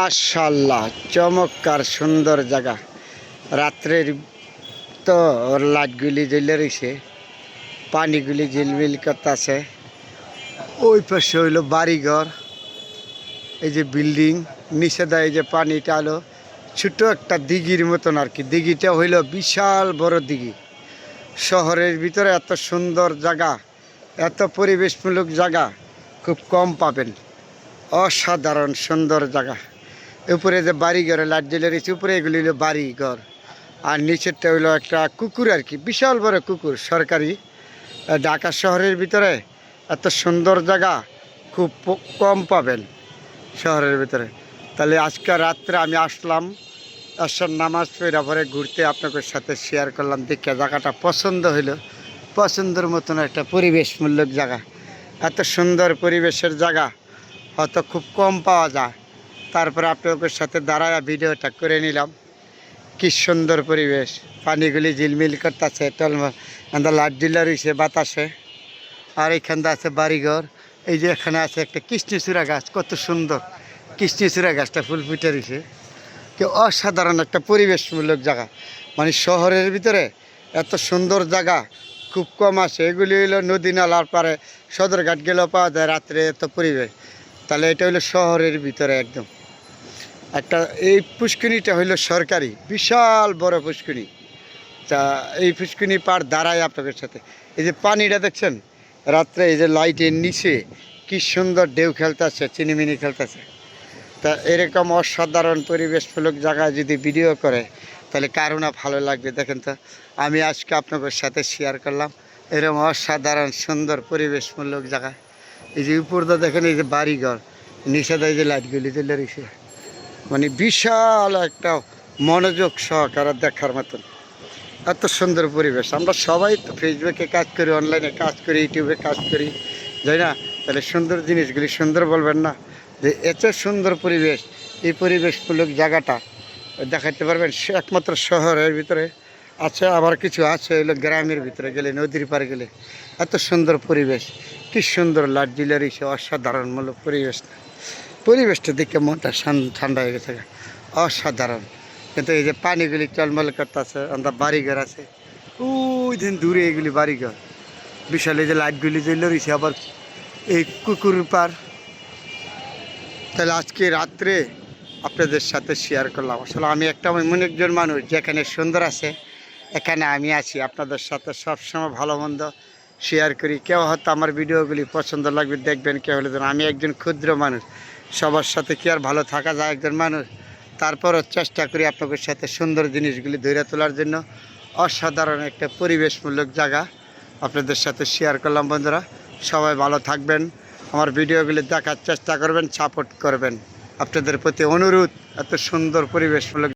মাশাআল্লাহ চমৎকার সুন্দর জায়গা। রাত্রের তো লাইটগুলি জ্বলে রয়েছে, পানিগুলি ঝিলমিল করতেছে। ওই পাশে হইলো বাড়িঘর, এই যে বিল্ডিং, নিচে দেয় যে পানিটা হলো ছোট একটা দিঘির মতন আর কি। দিঘিটা হইলো বিশাল বড় দিঘি। শহরের ভিতরে এত সুন্দর জায়গা, এত পরিবেশমূলক জায়গা খুব কম পাবেন। অসাধারণ সুন্দর জায়গা। উপরে যে বাড়িঘরে লাইট জ্বলে রয়েছে, উপরে এগুলি হলো বাড়িঘর, আর নিচেরটা হইলো একটা কুকুর আর কি, বিশাল বড় কুকুর সরকারি। ঢাকা শহরের ভিতরে এত সুন্দর জায়গা খুব কম পাবেন শহরের ভিতরে। তাহলে আজকে রাত্রে আমি আসলাম, আসার নামাজ পড়া পরে ঘুরতে আপনাদের সাথে শেয়ার করলাম। দেখে জায়গাটা পছন্দ হইলো, পছন্দের মতন একটা পরিবেশমূলক জায়গা। এত সুন্দর পরিবেশের জায়গা হয়তো খুব কম পাওয়া যায়। তারপরে আপনাদের সাথে দাঁড়ায় ভিডিওটা করে নিলাম। কি সুন্দর পরিবেশ, পানিগুলি ঝিলমিল করতেছে, লাইট জ্বলে রয়েছে বাতাসে। আর এখানটা আছে বাড়িঘর। এই যে এখানে আছে একটা কৃষ্ণচূড়া গাছ, কত সুন্দর কৃষ্ণচূড়া গাছটা ফুল ফুটে রয়েছে। কি অসাধারণ একটা পরিবেশমূলক জায়গা। মানে শহরের ভিতরে এত সুন্দর জায়গা খুব কম আছে। এগুলি হইলো নদী নালার পারে, সদরঘাট গেলেও পাওয়া যায় রাত্রে এত পরিবেশ। তাহলে এটা হইলো শহরের ভিতরে একদম একটা। এই পুষ্করিণীটা হইলো সরকারি, বিশাল বড় পুষ্করিণী। তা এই পুষ্করিণী পার দাঁড়ায় আপনাদের সাথে। এই যে পানিটা দেখছেন রাত্রে, এই যে লাইটের নিচে কি সুন্দর ঢেউ খেলতেছে, চিনিমিনি খেলতেছে। তা এরকম অসাধারণ পরিবেশমূলক জায়গায় যদি ভিডিও করে তাহলে কারো না ভালো লাগবে। দেখেন তো, আমি আজকে আপনাদের সাথে শেয়ার করলাম এরকম অসাধারণ সুন্দর পরিবেশমূলক জায়গা। এই যে উপরটা দেখেন, এই যে বাড়িঘর, নিচে দেয় যে লাইটগুলি জ্বলে রয়েছে। মানে বিশাল একটা মনোযোগ সহকারে দেখার মতন এত সুন্দর পরিবেশ। আমরা সবাই তো ফেসবুকে কাজ করি, অনলাইনে কাজ করি, ইউটিউবে কাজ করি, যাই না? তাহলে সুন্দর জিনিসগুলি সুন্দর বলবেন না? যে এত সুন্দর পরিবেশ, এই পরিবেশমূলক জায়গাটা দেখাতে পারবেন একমাত্র শহরের ভিতরে আছে। আবার কিছু আছে হলো গ্রামের ভিতরে গেলে, নদীর পাড়ে গেলে এত সুন্দর পরিবেশ। কি সুন্দর লাইট জ্বলে রয়েছে, অসাধারণমূলক পরিবেশটা দেখে মনটা ঠান্ডা হয়ে গেছে, অসাধারণ। কিন্তু এই যে পানিগুলি টলমল করতেছে, আমরা বাড়িঘর আছে ওই দিন দূরে, এগুলি বাড়িঘর বিশাল। এই যে লাইটগুলি জ্বলে রয়েছে, আবার এই কুকুর পার। তাহলে আজকে রাত্রে আপনাদের সাথে শেয়ার করলাম। আসলে আমি একটা এমন একজন মানুষ যেখানে সুন্দর আছে এখানে আমি আছি, আপনাদের সাথে সবসময় ভালো মন্দ শেয়ার করি। কেউ হয়তো আমার ভিডিওগুলি পছন্দ লাগবে দেখবেন, কেউ হলে আমি একজন ক্ষুদ্র মানুষ, সবার সাথে কি আর ভালো থাকা যায় একজন মানুষ? তারপরও চেষ্টা করি আপনাদের সাথে সুন্দর জিনিসগুলি ধরে তোলার জন্য। অসাধারণ একটা পরিবেশমূলক জায়গা আপনাদের সাথে শেয়ার করলাম। বন্ধুরা সবাই ভালো থাকবেন, আমার ভিডিওগুলি দেখার চেষ্টা করবেন, সাপোর্ট করবেন। আপনাদের প্রতি অনুরোধ, এত সুন্দর পরিবেশমূলক